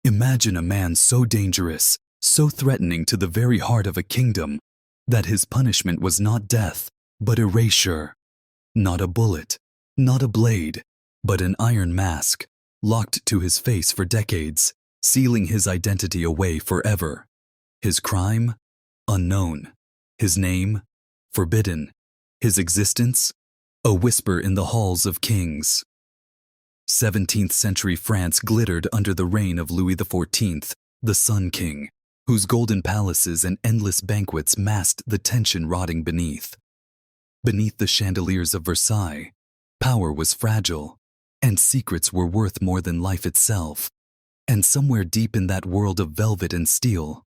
Imagine a man so dangerous, so threatening to the very heart of a kingdom, that his punishment was not death, but erasure. Not a bullet, not a blade, but an iron mask, locked to his face for decades, sealing his identity away forever. His crime? Unknown. His name? Forbidden. His existence? A whisper in the halls of kings. 17th century France glittered under the reign of Louis XIV, the Sun King, whose golden palaces and endless banquets masked the tension rotting beneath. Beneath the chandeliers of Versailles, power was fragile, and secrets were worth more than life itself. And somewhere deep in that world of velvet and steel,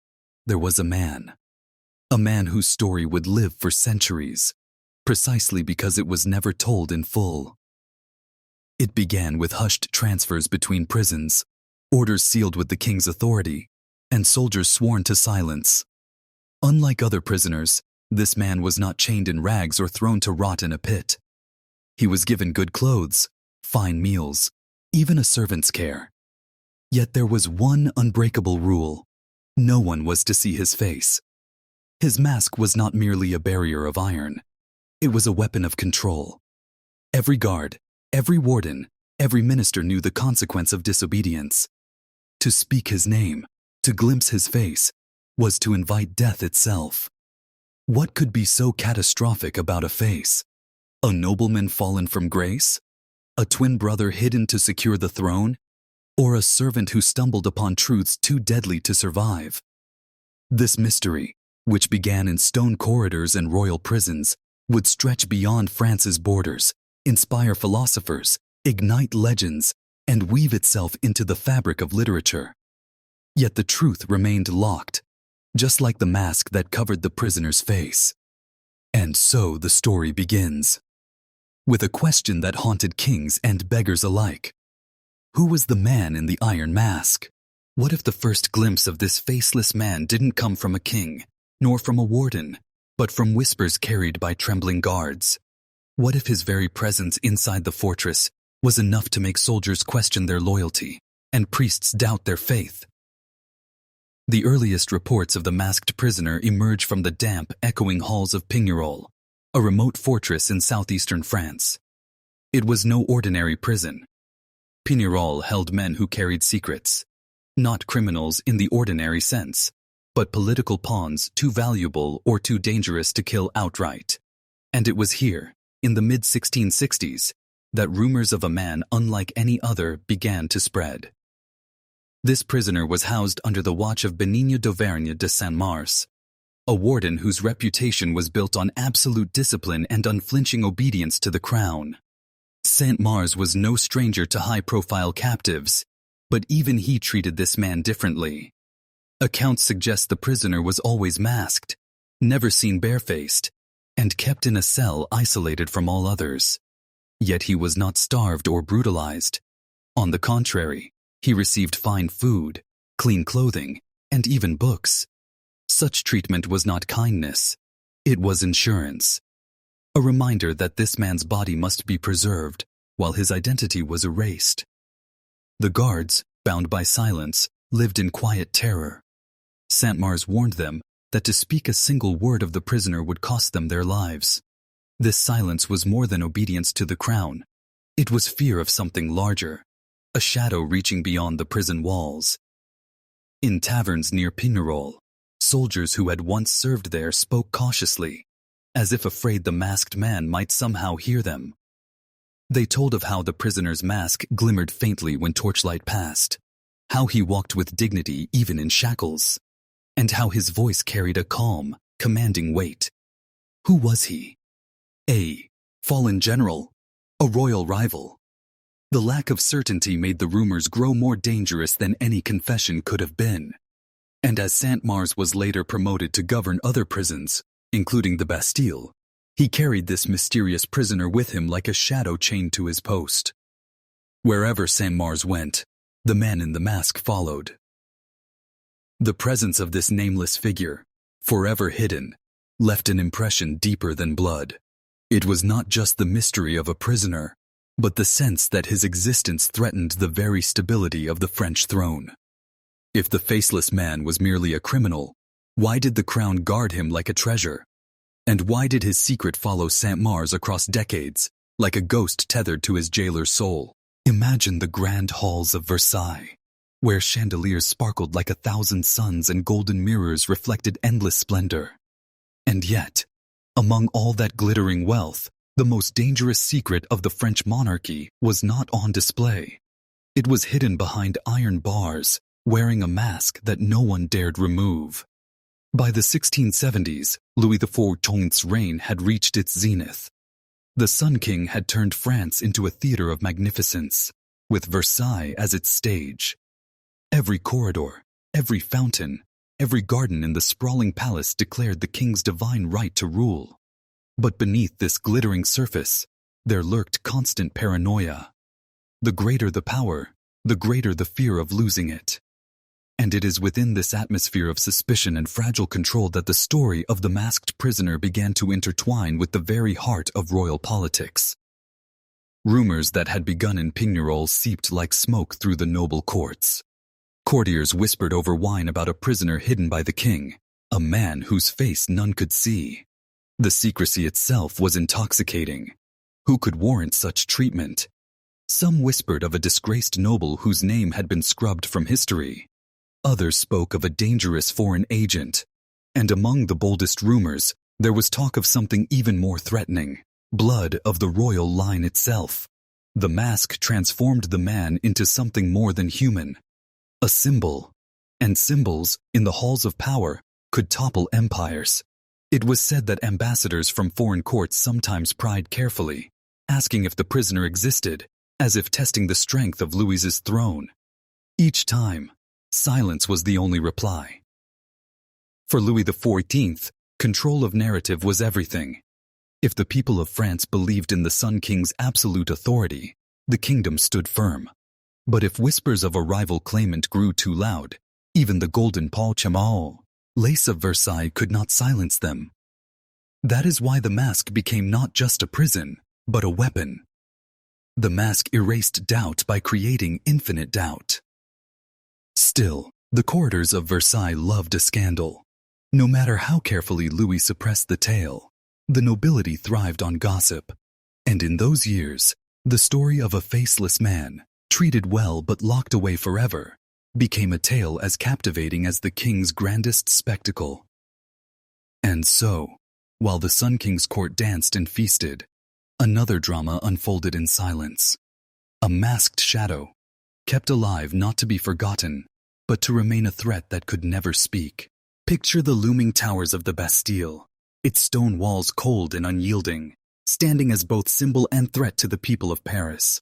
there was a man whose story would live for centuries, precisely because it was never told in full. It began with hushed transfers between prisons, orders sealed with the king's authority, and soldiers sworn to silence. Unlike other prisoners, this man was not chained in rags or thrown to rot in a pit. He was given good clothes, fine meals, even a servant's care. Yet there was one unbreakable rule: no one was to see his face. His mask was not merely a barrier of iron. It was a weapon of control. Every guard, every warden, every minister knew the consequence of disobedience. To speak his name, to glimpse his face, was to invite death itself. What could be so catastrophic about a face? A nobleman fallen from grace? A twin brother hidden to secure the throne? Or a servant who stumbled upon truths too deadly to survive? This mystery, which began in stone corridors and royal prisons, would stretch beyond France's borders, inspire philosophers, ignite legends, and weave itself into the fabric of literature. Yet the truth remained locked, just like the mask that covered the prisoner's face. And so the story begins, with a question that haunted kings and beggars alike. Who was the man in the iron mask? What if the first glimpse of this faceless man didn't come from a king, nor from a warden, but from whispers carried by trembling guards? What if his very presence inside the fortress was enough to make soldiers question their loyalty and priests doubt their faith? The earliest reports of the masked prisoner emerge from the damp, echoing halls of Pignerol, a remote fortress in southeastern France. It was no ordinary prison. Pignerol held men who carried secrets, not criminals in the ordinary sense, but political pawns too valuable or too dangerous to kill outright. And it was here, in the mid-1660s, that rumors of a man unlike any other began to spread. This prisoner was housed under the watch of Benigno d'Auvergne de Saint-Mars, a warden whose reputation was built on absolute discipline and unflinching obedience to the crown. Saint-Mars was no stranger to high-profile captives, but even he treated this man differently. Accounts suggest the prisoner was always masked, never seen barefaced, and kept in a cell isolated from all others. Yet he was not starved or brutalized. On the contrary, he received fine food, clean clothing, and even books. Such treatment was not kindness. It was insurance. A reminder that this man's body must be preserved, while his identity was erased. The guards, bound by silence, lived in quiet terror. Saint-Mars warned them that to speak a single word of the prisoner would cost them their lives. This silence was more than obedience to the crown. It was fear of something larger, a shadow reaching beyond the prison walls. In taverns near Pignerol, soldiers who had once served there spoke cautiously, as if afraid the masked man might somehow hear them. They told of how the prisoner's mask glimmered faintly when torchlight passed, how he walked with dignity even in shackles, and how his voice carried a calm, commanding weight. Who was he? A fallen general? A royal rival? The lack of certainty made the rumors grow more dangerous than any confession could have been. And as Saint-Mars was later promoted to govern other prisons, including the Bastille, he carried this mysterious prisoner with him like a shadow chained to his post. Wherever Saint-Mars went, the man in the mask followed. The presence of this nameless figure, forever hidden, left an impression deeper than blood. It was not just the mystery of a prisoner, but the sense that his existence threatened the very stability of the French throne. If the faceless man was merely a criminal, why did the crown guard him like a treasure? And why did his secret follow Saint-Mars across decades, like a ghost tethered to his jailer's soul? Imagine the grand halls of Versailles, where chandeliers sparkled like 1,000 suns and golden mirrors reflected endless splendor. And yet, among all that glittering wealth, the most dangerous secret of the French monarchy was not on display. It was hidden behind iron bars, wearing a mask that no one dared remove. By the 1670s, Louis XIV's reign had reached its zenith. The Sun King had turned France into a theater of magnificence, with Versailles as its stage. Every corridor, every fountain, every garden in the sprawling palace declared the king's divine right to rule. But beneath this glittering surface, there lurked constant paranoia. The greater the power, the greater the fear of losing it. And it is within this atmosphere of suspicion and fragile control that the story of the masked prisoner began to intertwine with the very heart of royal politics. Rumors that had begun in Pignerol seeped like smoke through the noble courts. Courtiers whispered over wine about a prisoner hidden by the king, a man whose face none could see. The secrecy itself was intoxicating. Who could warrant such treatment? Some whispered of a disgraced noble whose name had been scrubbed from history. Others spoke of a dangerous foreign agent. And among the boldest rumors, there was talk of something even more threatening: blood of the royal line itself. The mask transformed the man into something more than human. A symbol. And symbols, in the halls of power, could topple empires. It was said that ambassadors from foreign courts sometimes pried carefully, asking if the prisoner existed, as if testing the strength of Louis's throne. Each time, silence was the only reply. For Louis XIV, control of narrative was everything. If the people of France believed in the Sun King's absolute authority, the kingdom stood firm. But if whispers of a rival claimant grew too loud, even the golden Paul lace of Versailles could not silence them. That is why the mask became not just a prison, but a weapon. The mask erased doubt by creating infinite doubt. Still, the corridors of Versailles loved a scandal. No matter how carefully Louis suppressed the tale, the nobility thrived on gossip. And in those years, the story of a faceless man, treated well but locked away forever, became a tale as captivating as the king's grandest spectacle. And so, while the Sun King's court danced and feasted, another drama unfolded in silence. A masked shadow, kept alive not to be forgotten, but to remain a threat that could never speak. Picture the looming towers of the Bastille, its stone walls cold and unyielding, standing as both symbol and threat to the people of Paris.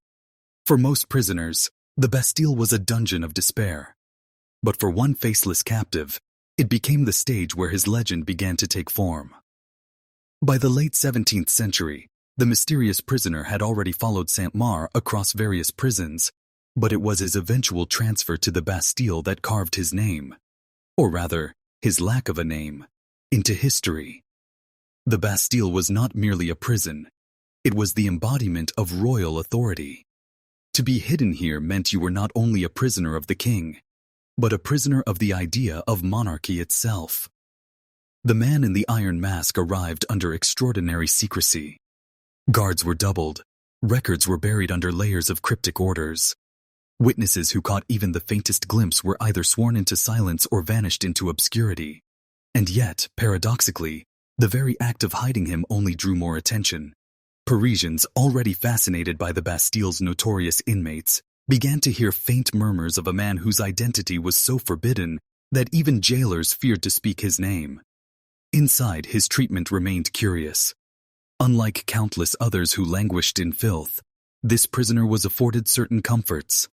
For most prisoners, the Bastille was a dungeon of despair. But for one faceless captive, it became the stage where his legend began to take form. By the late 17th century, the mysterious prisoner had already followed Saint-Mars across various prisons, but it was his eventual transfer to the Bastille that carved his name, or rather, his lack of a name, into history. The Bastille was not merely a prison, it was the embodiment of royal authority. To be hidden here meant you were not only a prisoner of the king, but a prisoner of the idea of monarchy itself. The man in the iron mask arrived under extraordinary secrecy. Guards were doubled, records were buried under layers of cryptic orders. Witnesses who caught even the faintest glimpse were either sworn into silence or vanished into obscurity. And yet, paradoxically, the very act of hiding him only drew more attention. Parisians, already fascinated by the Bastille's notorious inmates, began to hear faint murmurs of a man whose identity was so forbidden that even jailers feared to speak his name. Inside, his treatment remained curious. Unlike countless others who languished in filth, this prisoner was afforded certain comforts: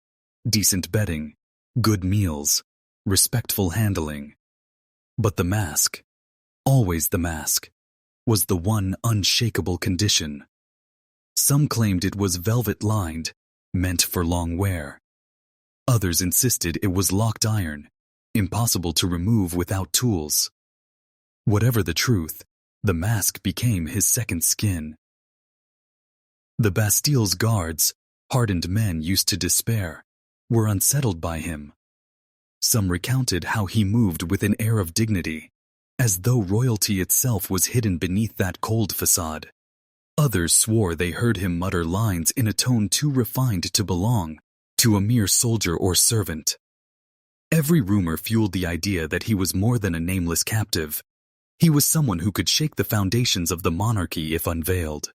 decent bedding, good meals, respectful handling. But the mask, always the mask, was the one unshakable condition. Some claimed it was velvet-lined, meant for long wear. Others insisted it was locked iron, impossible to remove without tools. Whatever the truth, the mask became his second skin. The Bastille's guards, hardened men used to despair, were unsettled by him. Some recounted how he moved with an air of dignity, as though royalty itself was hidden beneath that cold facade. Others swore they heard him mutter lines in a tone too refined to belong to a mere soldier or servant. Every rumor fueled the idea that he was more than a nameless captive. He was someone who could shake the foundations of the monarchy if unveiled.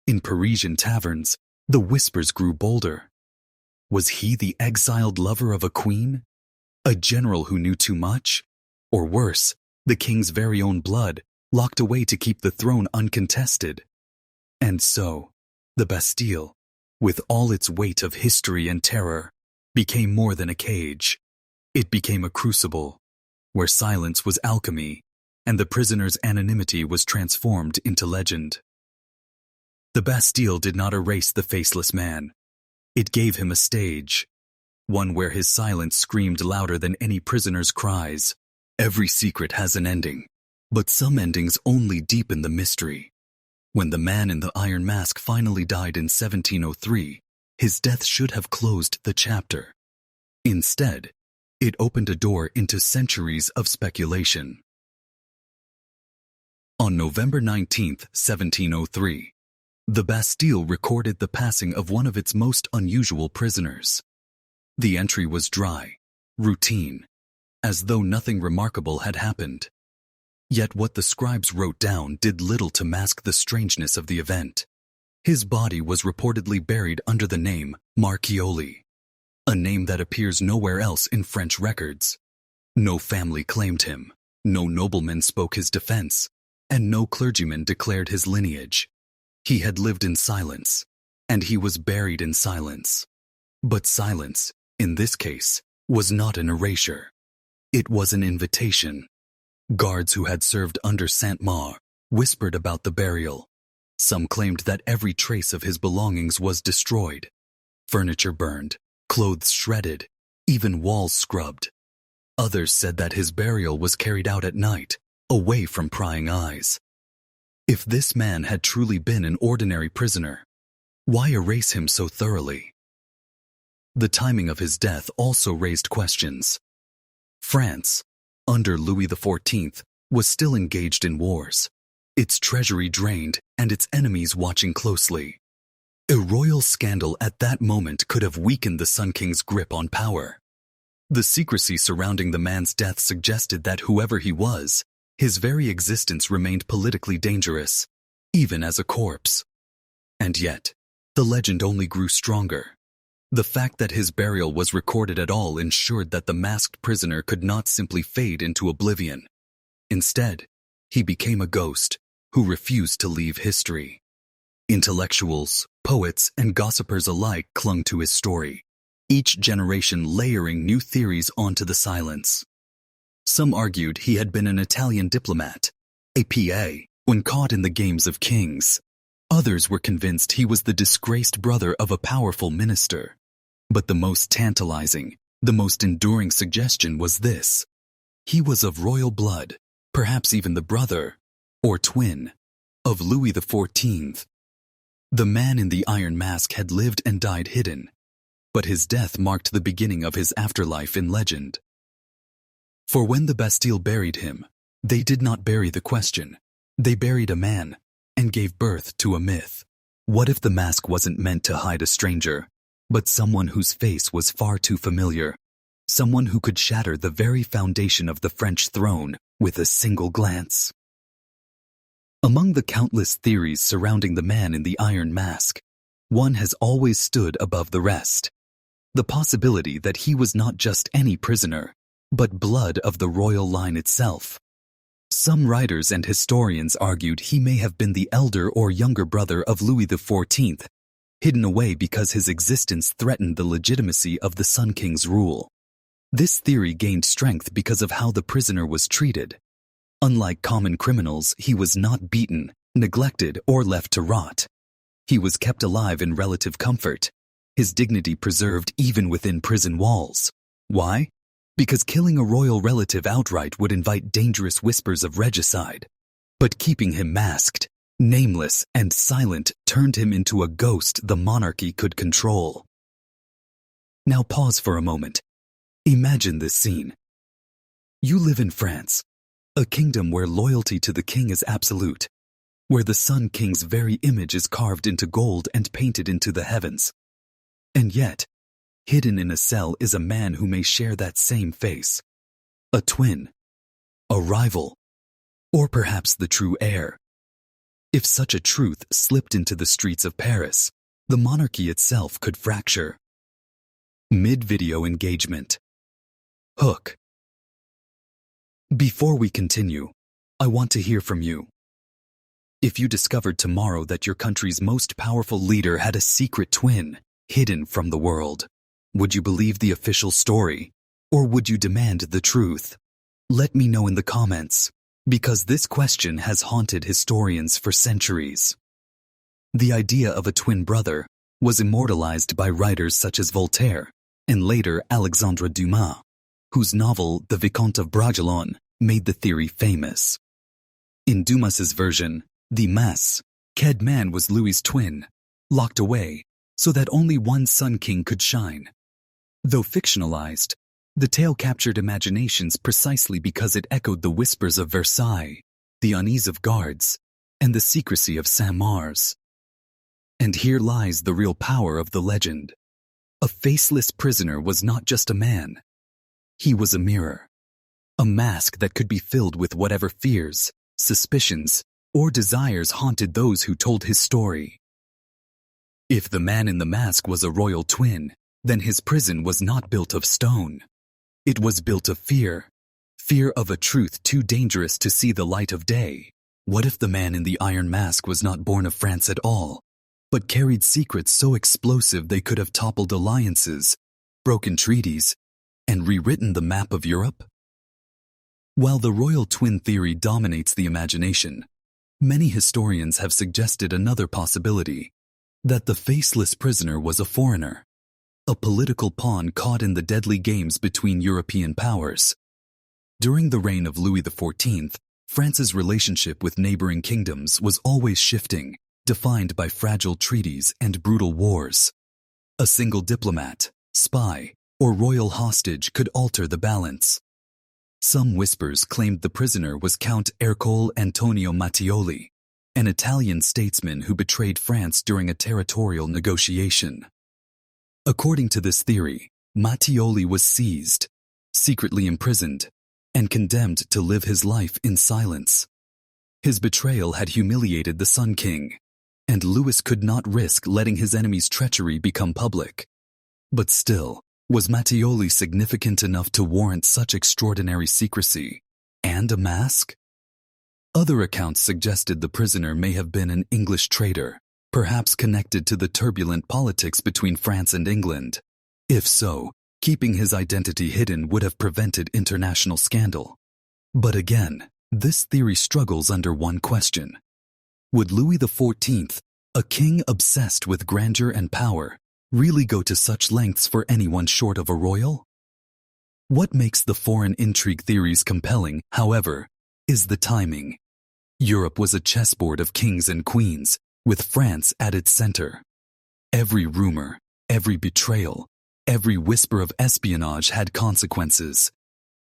In Parisian taverns, the whispers grew bolder. Was he the exiled lover of a queen? A general who knew too much? Or worse, the king's very own blood, locked away to keep the throne uncontested? And so, the Bastille, with all its weight of history and terror, became more than a cage. It became a crucible, where silence was alchemy, and the prisoner's anonymity was transformed into legend. The Bastille did not erase the faceless man. It gave him a stage, one where his silence screamed louder than any prisoner's cries. Every secret has an ending, but some endings only deepen the mystery. When the man in the iron mask finally died in 1703, his death should have closed the chapter. Instead, it opened a door into centuries of speculation. On November 19, 1703, the Bastille recorded the passing of one of its most unusual prisoners. The entry was dry, routine, as though nothing remarkable had happened. Yet what the scribes wrote down did little to mask the strangeness of the event. His body was reportedly buried under the name Marchioli, a name that appears nowhere else in French records. No family claimed him, no nobleman spoke his defense, and no clergyman declared his lineage. He had lived in silence, and he was buried in silence. But silence, in this case, was not an erasure. It was an invitation. Guards who had served under Saint-Maur whispered about the burial. Some claimed that every trace of his belongings was destroyed. Furniture burned, clothes shredded, even walls scrubbed. Others said that his burial was carried out at night, away from prying eyes. If this man had truly been an ordinary prisoner, why erase him so thoroughly? The timing of his death also raised questions. France, under Louis XIV, was still engaged in wars, its treasury drained and its enemies watching closely. A royal scandal at that moment could have weakened the Sun King's grip on power. The secrecy surrounding the man's death suggested that whoever he was, his very existence remained politically dangerous, even as a corpse. And yet, the legend only grew stronger. The fact that his burial was recorded at all ensured that the masked prisoner could not simply fade into oblivion. Instead, he became a ghost who refused to leave history. Intellectuals, poets, and gossipers alike clung to his story, each generation layering new theories onto the silence. Some argued he had been an Italian diplomat, a PA, when caught in the games of kings. Others were convinced he was the disgraced brother of a powerful minister. But the most tantalizing, the most enduring suggestion was this: he was of royal blood, perhaps even the brother, or twin, of Louis XIV. The man in the iron mask had lived and died hidden, but his death marked the beginning of his afterlife in legend. For when the Bastille buried him, they did not bury the question. They buried a man and gave birth to a myth. What if the mask wasn't meant to hide a stranger, but someone whose face was far too familiar, someone who could shatter the very foundation of the French throne with a single glance? Among the countless theories surrounding the man in the iron mask, one has always stood above the rest: the possibility that he was not just any prisoner, but blood of the royal line itself. Some writers and historians argued he may have been the elder or younger brother of Louis XIV, hidden away because his existence threatened the legitimacy of the Sun King's rule. This theory gained strength because of how the prisoner was treated. Unlike common criminals, he was not beaten, neglected, or left to rot. He was kept alive in relative comfort, his dignity preserved even within prison walls. Why? Because killing a royal relative outright would invite dangerous whispers of regicide. But keeping him masked, nameless, and silent turned him into a ghost the monarchy could control. Now pause for a moment. Imagine this scene. You live in France, a kingdom where loyalty to the king is absolute, where the Sun King's very image is carved into gold and painted into the heavens. And yet, hidden in a cell is a man who may share that same face. A twin, a rival, or perhaps the true heir. If such a truth slipped into the streets of Paris, the monarchy itself could fracture. Mid-video engagement. Hook. Before we continue, I want to hear from you. If you discovered tomorrow that your country's most powerful leader had a secret twin hidden from the world, would you believe the official story, or would you demand the truth? Let me know in the comments, because this question has haunted historians for centuries. The idea of a twin brother was immortalized by writers such as Voltaire and later Alexandre Dumas, whose novel The Vicomte of Bragelonne made the theory famous. In Dumas's version, the masked man was Louis's twin, locked away so that only one Sun King could shine. Though fictionalized, the tale captured imaginations precisely because it echoed the whispers of Versailles, the unease of guards, and the secrecy of Saint-Mars. And here lies the real power of the legend. A faceless prisoner was not just a man. He was a mirror, a mask that could be filled with whatever fears, suspicions, or desires haunted those who told his story. If the man in the mask was a royal twin, then his prison was not built of stone. It was built of fear, fear of a truth too dangerous to see the light of day. What if the man in the iron mask was not born of France at all, but carried secrets so explosive they could have toppled alliances, broken treaties, and rewritten the map of Europe? While the royal twin theory dominates the imagination, many historians have suggested another possibility, that the faceless prisoner was a foreigner, a political pawn caught in the deadly games between European powers. During the reign of Louis XIV, France's relationship with neighboring kingdoms was always shifting, defined by fragile treaties and brutal wars. A single diplomat, spy, or royal hostage could alter the balance. Some whispers claimed the prisoner was Count Ercole Antonio Mattioli, an Italian statesman who betrayed France during a territorial negotiation. According to this theory, Mattioli was seized, secretly imprisoned, and condemned to live his life in silence. His betrayal had humiliated the Sun King, and Louis could not risk letting his enemy's treachery become public. But still, was Mattioli significant enough to warrant such extraordinary secrecy and a mask? Other accounts suggested the prisoner may have been an English traitor, perhaps connected to the turbulent politics between France and England. If so, keeping his identity hidden would have prevented international scandal. But again, this theory struggles under one question. Would Louis XIV, a king obsessed with grandeur and power, really go to such lengths for anyone short of a royal? What makes the foreign intrigue theories compelling, however, is the timing. Europe was a chessboard of kings and queens, with France at its center. Every rumor, every betrayal, every whisper of espionage had consequences.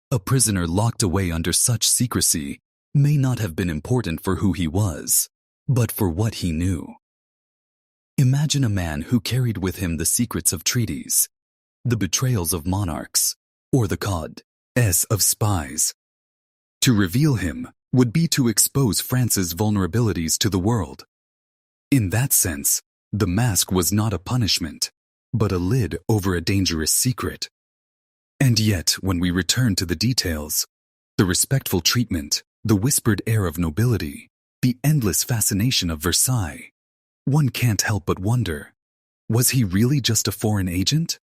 A prisoner locked away under such secrecy may not have been important for who he was, but for what he knew. Imagine a man who carried with him the secrets of treaties, the betrayals of monarchs, or the codes of spies. To reveal him would be to expose France's vulnerabilities to the world. In that sense, the mask was not a punishment, but a lid over a dangerous secret. And yet, when we return to the details, the respectful treatment, the whispered air of nobility, the endless fascination of Versailles, one can't help but wonder, was he really just a foreign agent?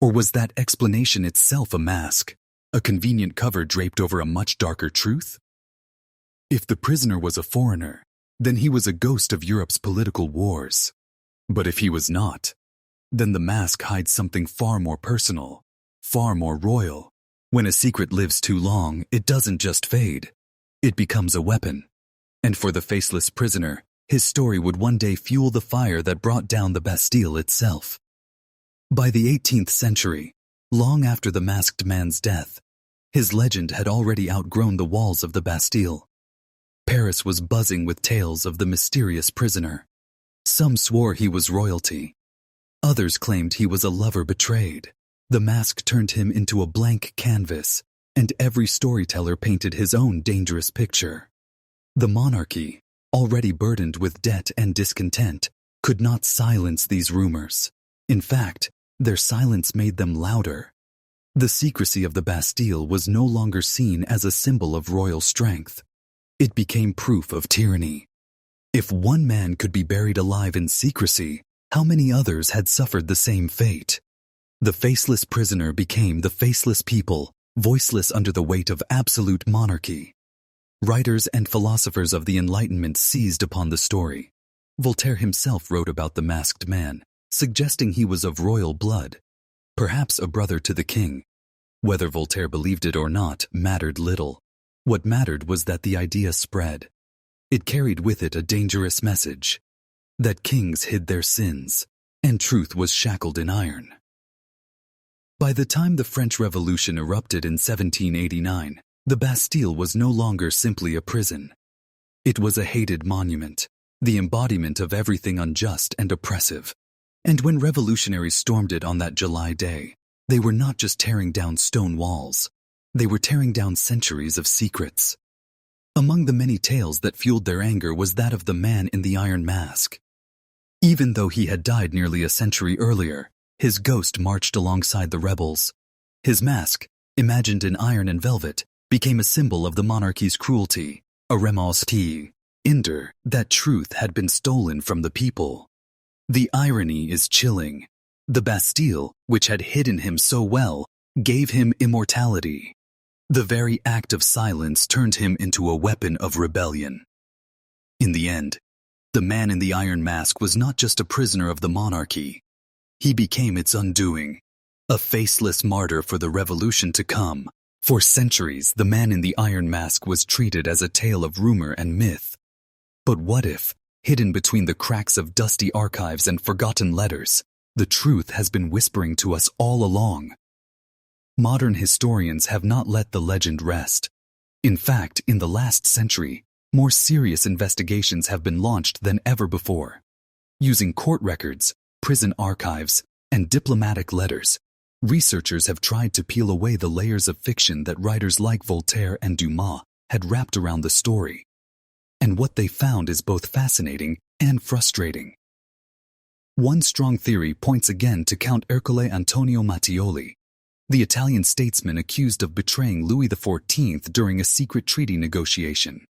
Or was that explanation itself a mask, a convenient cover draped over a much darker truth? If the prisoner was a foreigner, then he was a ghost of Europe's political wars. But if he was not, then the mask hides something far more personal, far more royal. When a secret lives too long, it doesn't just fade. It becomes a weapon. And for the faceless prisoner, his story would one day fuel the fire that brought down the Bastille itself. By the 18th century, Long after the masked man's death, his legend had already outgrown the walls of the Bastille. Paris was buzzing with tales of the mysterious prisoner. Some swore he was royalty. Others claimed he was a lover betrayed. The mask turned him into a blank canvas, and every storyteller painted his own dangerous picture. The monarchy, already burdened with debt and discontent, could not silence these rumors. In fact, their silence made them louder. The secrecy of the Bastille was no longer seen as a symbol of royal strength. It became proof of tyranny. If one man could be buried alive in secrecy, how many others had suffered the same fate? The faceless prisoner became the faceless people, voiceless under the weight of absolute monarchy. Writers and philosophers of the Enlightenment seized upon the story. Voltaire himself wrote about the masked man, suggesting he was of royal blood, perhaps a brother to the king. Whether Voltaire believed it or not mattered little. What mattered was that the idea spread. It carried with it a dangerous message, that kings hid their sins, and truth was shackled in iron. By the time the French Revolution erupted in 1789, the Bastille was no longer simply a prison. It was a hated monument, the embodiment of everything unjust and oppressive. And when revolutionaries stormed it on that July day, they were not just tearing down stone walls, they were tearing down centuries of secrets. Among the many tales that fueled their anger was that of the man in the iron mask. Even though he had died nearly a century earlier, his ghost marched alongside the rebels. His mask, imagined in iron and velvet, became a symbol of the monarchy's cruelty, a remastered that truth had been stolen from the people. The irony is chilling. The Bastille, which had hidden him so well, gave him immortality. The very act of silence turned him into a weapon of rebellion. In the end, the man in the iron mask was not just a prisoner of the monarchy. He became its undoing, a faceless martyr for the revolution to come. For centuries, the man in the iron mask was treated as a tale of rumor and myth. But what if, hidden between the cracks of dusty archives and forgotten letters, the truth has been whispering to us all along? Modern historians have not let the legend rest. In fact, in the last century, more serious investigations have been launched than ever before. Using court records, prison archives, and diplomatic letters, researchers have tried to peel away the layers of fiction that writers like Voltaire and Dumas had wrapped around the story. And what they found is both fascinating and frustrating. One strong theory points again to Count Ercole Antonio Mattioli, the Italian statesman accused of betraying Louis XIV during a secret treaty negotiation.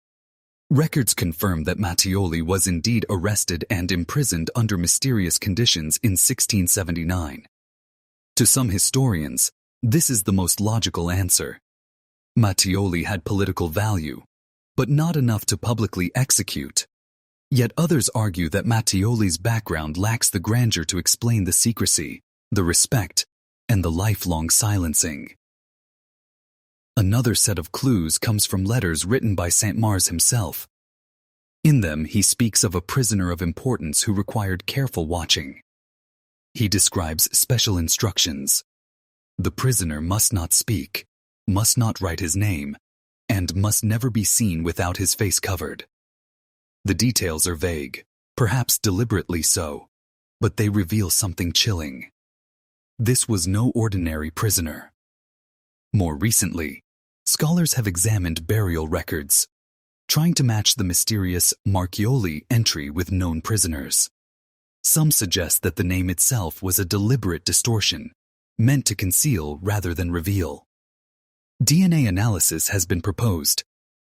Records confirm that Mattioli was indeed arrested and imprisoned under mysterious conditions in 1679. To some historians, this is the most logical answer. Mattioli had political value, but not enough to publicly execute. Yet others argue that Mattioli's background lacks the grandeur to explain the secrecy, the respect, and the lifelong silencing. Another set of clues comes from letters written by Saint Mars himself. In them, he speaks of a prisoner of importance who required careful watching. He describes special instructions. The prisoner must not speak, must not write his name, and must never be seen without his face covered. The details are vague, perhaps deliberately so, but they reveal something chilling. This was no ordinary prisoner. More recently, scholars have examined burial records, trying to match the mysterious Marchioli entry with known prisoners. Some suggest that the name itself was a deliberate distortion, meant to conceal rather than reveal. DNA analysis has been proposed,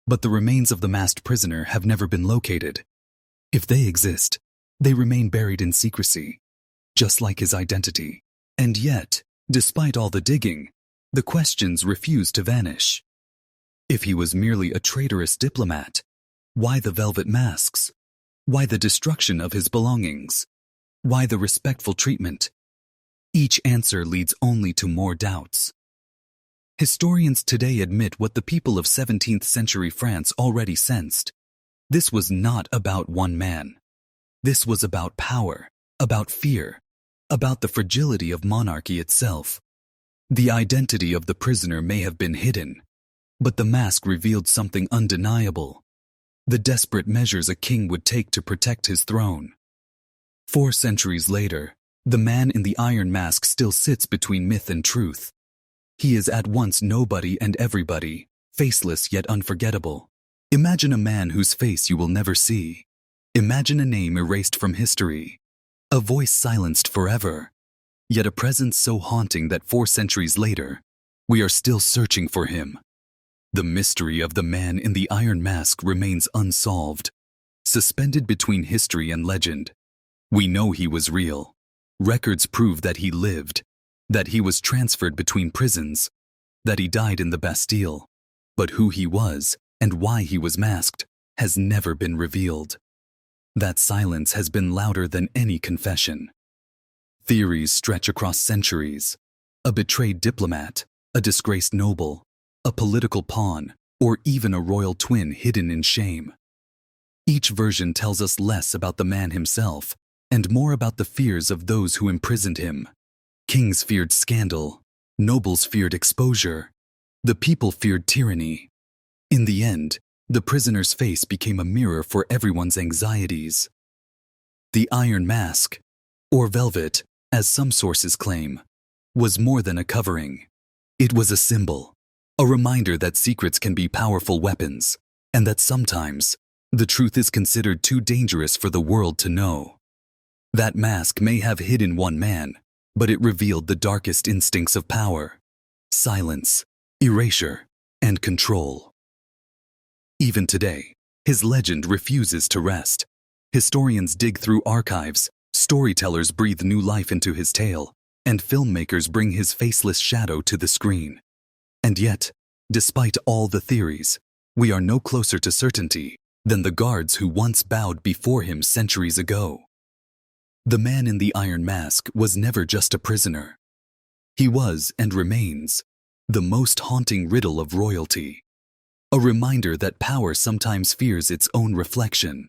but the remains of the masked prisoner have never been located. If they exist, they remain buried in secrecy, just like his identity. And yet, despite all the digging, the questions refuse to vanish. If he was merely a traitorous diplomat, why the velvet masks? Why the destruction of his belongings? Why the respectful treatment? Each answer leads only to more doubts. Historians today admit what the people of 17th century France already sensed. This was not about one man. This was about power, about fear, about the fragility of monarchy itself. The identity of the prisoner may have been hidden, but the mask revealed something undeniable: the desperate measures a king would take to protect his throne. 4 centuries later, the man in the iron mask still sits between myth and truth. He is at once nobody and everybody, faceless yet unforgettable. Imagine a man whose face you will never see. Imagine a name erased from history, a voice silenced forever, yet a presence so haunting that 4 centuries later, we are still searching for him. The mystery of the man in the iron mask remains unsolved, suspended between history and legend. We know he was real. Records prove that he lived, that he was transferred between prisons, that he died in the Bastille. But who he was and why he was masked has never been revealed. That silence has been louder than any confession. Theories stretch across centuries: a betrayed diplomat, a disgraced noble, a political pawn, or even a royal twin hidden in shame. Each version tells us less about the man himself and more about the fears of those who imprisoned him. Kings feared scandal, nobles feared exposure, the people feared tyranny. In the end, the prisoner's face became a mirror for everyone's anxieties. The iron mask, or velvet, as some sources claim, was more than a covering. It was a symbol, a reminder that secrets can be powerful weapons, and that sometimes the truth is considered too dangerous for the world to know. That mask may have hidden one man, but it revealed the darkest instincts of power: silence, erasure, and control. Even today, his legend refuses to rest. Historians dig through archives, storytellers breathe new life into his tale, and filmmakers bring his faceless shadow to the screen. And yet, despite all the theories, we are no closer to certainty than the guards who once bowed before him centuries ago. The man in the iron mask was never just a prisoner. He was, and remains, the most haunting riddle of royalty. A reminder that power sometimes fears its own reflection,